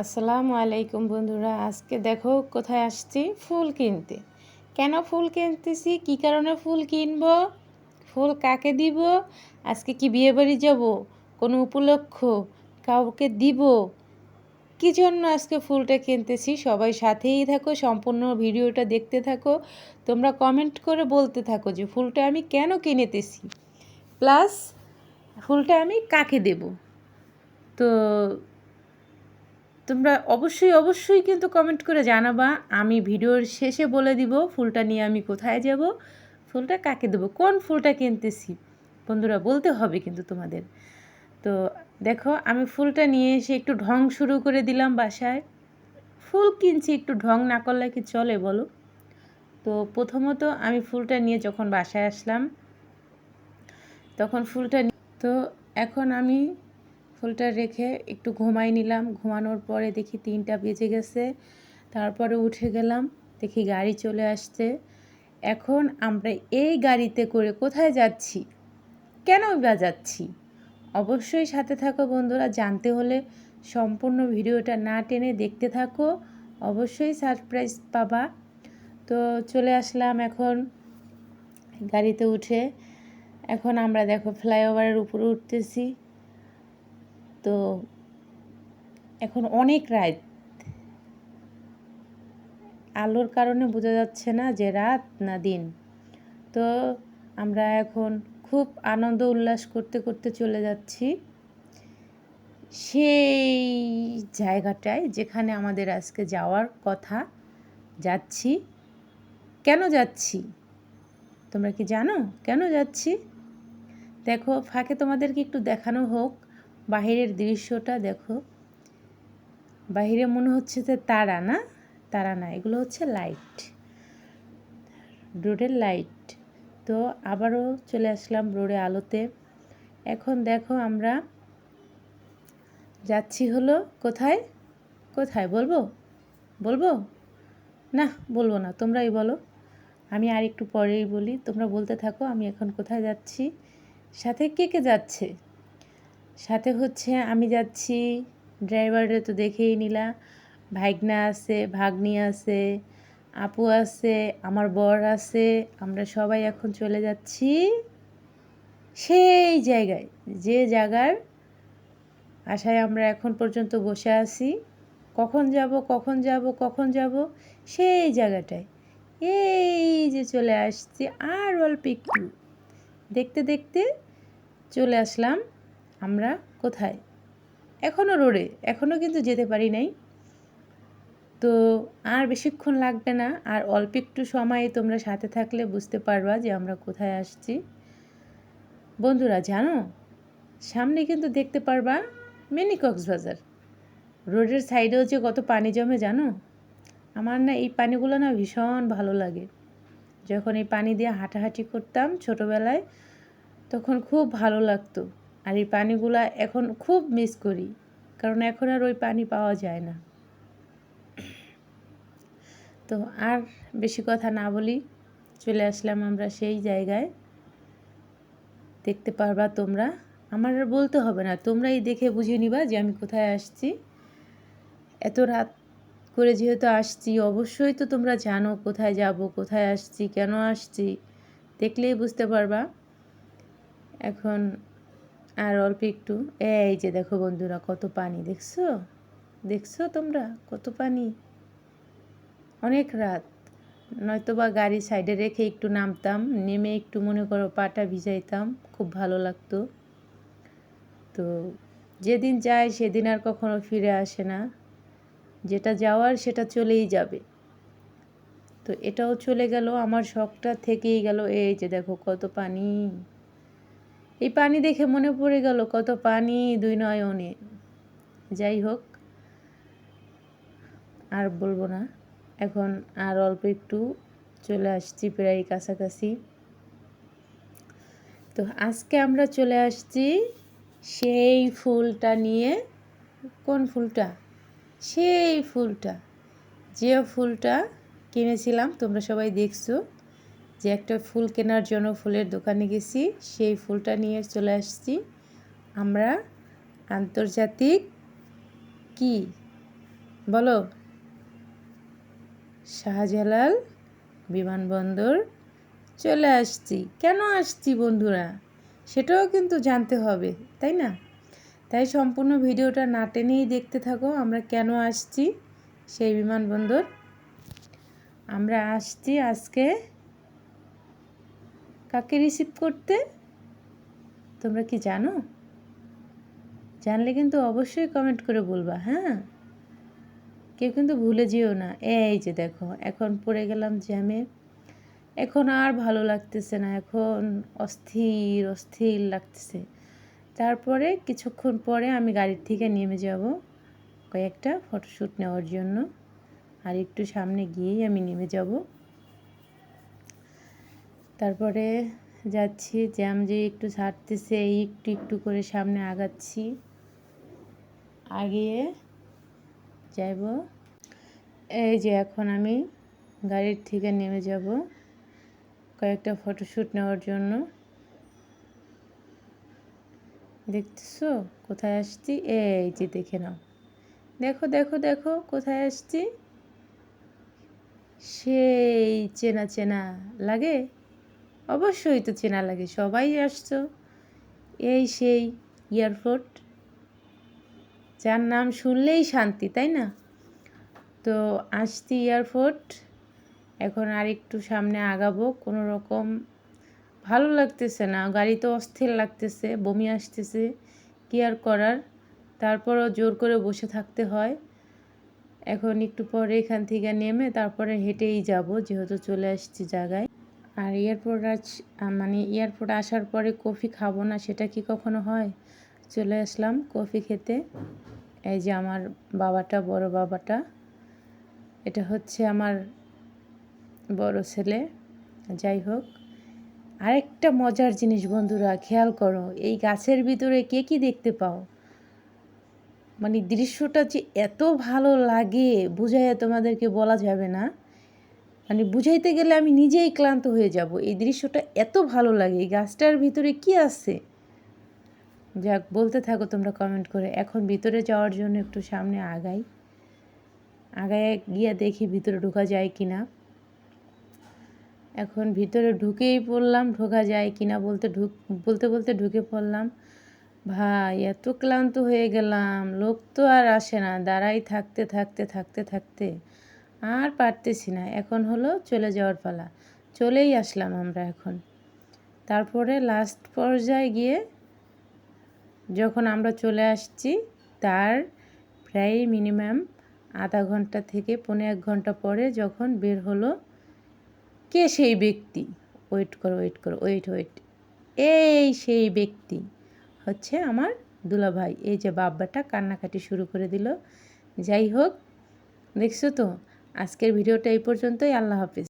আসসালামু আলাইকুম বন্ধুরা, আজকে দেখো কোথায় আসছি ফুল কিনতে। কেন ফুল কিনতেছি, কি কারণে ফুল কিনবো, ফুল কাকে দিব, আজকে কি বিয়ে বাড়ি যাব, কোনো উপলক্ষ, কাউকে দিব, কি জন্য আজকে ফুলটা কিনতেছি। সবাই সাথেই থাকো, সম্পূর্ণ ভিডিওটা দেখতে থাকো। তোমরা কমেন্ট করে বলতে থাকো যে ফুলটা আমি কেন কিনেতেছি, প্লাস ফুলটা আমি কাকে দেব। তো তোমরা অবশ্যই কিন্তু কমেন্ট করে জানাবা। আমি ভিডিওর শেষে বলে দিব ফুলটা নিয়ে আমি কোথায় যাব, ফুলটা কাকে দেবো, কোন ফুলটা কিনতেছি। বন্ধুরা বলতে হবে কিন্তু তোমাদের। তো দেখো, আমি ফুলটা নিয়ে এসে একটু ঢং শুরু করে দিলাম বাসায়। ফুল কিনছি, একটু ঢং না করলে কি চলে বলো। তো প্রথমত আমি ফুলটা নিয়ে যখন বাসায় আসলাম, তখন তো এখন আমি ফুলটা রেখে একটু ঘুমাই নিলাম। ঘুমানোর পরে দেখি 3টা বেজে গেছে। তারপরে উঠে গেলাম, দেখি গাড়ি চলে আসছে। এখন আমরা এই গাড়িতে করে কোথায় যাচ্ছি, কেন বা যাচ্ছি, অবশ্যই সাথে থাকো বন্ধুরা। জানতে হলে সম্পূর্ণ ভিডিওটা না টেনে দেখতে থাকো, অবশ্যই সারপ্রাইজ পাবা। তো চলে আসলাম এখন গাড়িতে উঠে। এখন আমরা দেখো ফ্লাইওভারের উপরে উঠতেছি। তো এখন অনেক রাত, আলোর কারণে বোঝা যাচ্ছে না যে রাত না দিন। তো আমরা এখন খুব আনন্দ উল্লাস করতে করতে চলে যাচ্ছি সেই জায়গাটায় যেখানে আমাদের আজকে যাওয়ার কথা। যাচ্ছি, কেন যাচ্ছি তোমরা কি জানো কেন যাচ্ছি? দেখো, ফাঁকে তোমাদেরকে একটু দেখানো হোক বাহিরের দৃশ্যটা। দেখো, বাহিরে মনে হচ্ছে যে তারা না, তারা না, এগুলো হচ্ছে লাইট, রোডের লাইট। তো আবারও চলে আসলাম রোডে আলোতে। এখন দেখো আমরা যাচ্ছি হলো কোথায়, কোথায় বলবো, বলবো না, বলবো না, তোমরাই বলো। আমি আর একটু পরেই বলি, তোমরা বলতে থাকো আমি এখন কোথায় যাচ্ছি। সাথে কে কে যাচ্ছে, সাথে হচ্ছে আমি যাচ্ছি, ড্রাইভারে তো দেখেই নিলা, ভাইগনা আছে, ভাগ্নি আছে, আপু আছে, আমার বর আছে। আমরা সবাই এখন চলে যাচ্ছি সেই জায়গায়, যে জায়গার আশায় আমরা এখন পর্যন্ত বসে আছি। কখন যাব, কখন যাব, কখন যাব, সেই জায়গাটায়। এই যে চলে আসছি, আর অল্প একটু দেখতে দেখতে চলে আসলাম আমরা কোথায়, এখনও রোডে, এখনও কিন্তু যেতে পারি নাই। তো আর বেশিক্ষণ লাগবে না, আর অল্প একটু সময় তোমরা সাথে থাকলে বুঝতে পারবা যে আমরা কোথায় আসছি। বন্ধুরা জানো, সামনে কিন্তু দেখতে পারবা মিনি কক্সবাজার। রোডের সাইডেও যে কত পানি জমে জানো। আমার না এই পানিগুলো না ভীষণ ভালো লাগে। যখন এই পানি দিয়ে হাঁটাহাঁটি করতাম ছোটোবেলায়, তখন খুব ভালো লাগতো। আর এই পানিগুলো এখন খুব মিস করি, কারণ এখন আর ওই পানি পাওয়া যায় না। তো আর বেশি কথা না বলি, চলে আসলাম আমরা সেই জায়গায়। দেখতে পারবা তোমরা, আমার আর বলতে হবে না, তোমরাই দেখে বুঝে নিবা যে আমি কোথায় আসছি। এত রাত করে যেহেতু আসছি, অবশ্যই তো তোমরা জানো কোথায় যাব, কোথায় আসছি, কেন আসছি, দেখলেই বুঝতে পারবা। এখন আর অল্প একটু, এই যে দেখো বন্ধুরা কত পানি, দেখছো, দেখছো তোমরা কত পানি। অনেক রাত, নয়তোবা গাড়ি সাইডে রেখে একটু নামতাম, নেমে একটু মনে করো পাটা ভিজাইতাম, খুব ভালো লাগতো। তো যেদিন যায় সেদিন আর কখনো ফিরে আসে না, যেটা যাওয়ার সেটা চলেই যাবে। তো এটাও চলে গেল, আমার শখটা থেকেই গেল। এই যে দেখো কত পানি, এই পানি দেখে মনে পড়ে গেল কত পানি দুই নয়নে। যাই হোক, আর বলবো না, এখন আর অল্প একটু চলে আসছি প্রায় কাছাকাছি। তো আজকে আমরা চলে আসছি সেই ফুলটা নিয়ে। কোন ফুলটা, সেই ফুলটা, যে ফুলটা কিনেছিলাম, তোমরা সবাই দেখছো যে একটা ফুল কেনার জন্য ফুলের দোকানে গেছি, সেই ফুলটা নিয়ে চলে আসছি আমরা আন্তর্জাতিক কি বলো। শাহজালাল বিমানবন্দর চলে আসছি। কেন আসছি বন্ধুরা, সেটাও কিন্তু জানতে হবে, তাই না? তাই সম্পূর্ণ ভিডিওটা না টেনেই দেখতে থাকো। আমরা কেন আসছি সেই বিমানবন্দর। আমরা আসছি আজকে কাকে রিসিভ করতে, তোমরা কি জানো? জানলে কিন্তু অবশ্যই কমেন্ট করে বলবা, হ্যাঁ? কেউ কিন্তু ভুলে যেও না। এই যে দেখো, এখন পড়ে গেলাম জ্যামে। এখন আর ভালো লাগতেছে না, এখন অস্থির অস্থির লাগতেছে। তারপরে কিছুক্ষণ পরে আমি গাড়ির থেকে নেমে যাব কয়েকটা ফটোশ্যুট নেওয়ার জন্য। আর একটু সামনে গিয়েই আমি নেমে যাব। তারপরে যাচ্ছি, জ্যাম যে একটু ছাড়তেছে, এই একটু একটু করে সামনে আগাচ্ছি, আগিয়ে যাব। এই যে এখন আমি গাড়ির থেকে নেমে যাব কয়েকটা ফটোশ্যুট নেওয়ার জন্য। দেখতেছো কোথায় আসছি? এই যে দেখে নাও, দেখো দেখো দেখো কোথায় আসছি। সেই চেনা চেনা লাগে, অবশ্যই তো চেনা লাগে, সবাই আসছো। এই সেই এয়ারপোর্ট, যার নাম শুনলেই শান্তি, তাই না? তো আসছি এয়ারপোর্ট। এখন আর একটু সামনে আগাবো, কোনো রকম ভালো লাগতেছে না, গাড়িতে অস্থির লাগতেছে, বমি আসতেছে, কি আর করার। তারপরও জোর করে বসে থাকতে হয়। এখন একটু পরে এখান থেকে নেমে তারপরে হেঁটেই যাব, যেহেতু চলে আসছি জায়গায়। আর এয়ারপোর্ট আসার পরে কফি খাবো না, সেটা কি কখনো হয়? চলে আসলাম কফি খেতে। এই যে আমার বাবাটা, বড় বাবাটা, এটা হচ্ছে আমার বড় ছেলে। যাই হোক, আরেকটা মজার জিনিস বন্ধুরা, খেয়াল করো, এই গাছের ভিতরে কে কি দেখতে পাও? মানে দৃশ্যটা যে এত ভালো লাগে বুঝাইয়া তোমাদেরকে বলা যাবে না। মানে বুঝাইতে গেলে আমি নিজেই ক্লান্ত হয়ে যাব। এই দৃশ্যটা এত ভালো লাগে। এই গাছটার ভিতরে কি আছে? যাক, বলতে থাকো তোমরা কমেন্ট করে। এখন ভিতরে যাওয়ার জন্য একটু সামনে আগায় গিয়ে দেখি ভিতরে ঢোকা যায় কি না। এখন ভিতরে ঢুকেই পড়লাম, ঢোকা যায় কি না বলতে বলতে ঢুকে পড়লাম। ভাই এত ক্লান্ত হয়ে গেলাম, লোক তো আর আসে না, দাঁড়াই থাকতে থাকতে থাকতে থাকতে আর পারতেছি না। এখন হলো চলে যাওয়ার পালা। চলেই আসলাম আমরা এখন। তারপরে লাস্ট পর্যায়ে গিয়ে যখন আমরা চলে আসছি, তার প্রায় মিনিমাম আধা ঘন্টা থেকে 1.5 ঘন্টা পরে যখন বের হলো কে সেই ব্যক্তি। ওয়েট করো ওয়েট করো, ওয়েট। এই সেই ব্যক্তি হচ্ছে আমার দুলাভাই। এই যে বাব্বাটা কান্নাকাটি শুরু করে দিল। যাই হোক, দেখছো তো, আজকের ভিডিওটা এই পর্যন্তই। আল্লাহ হাফেজ।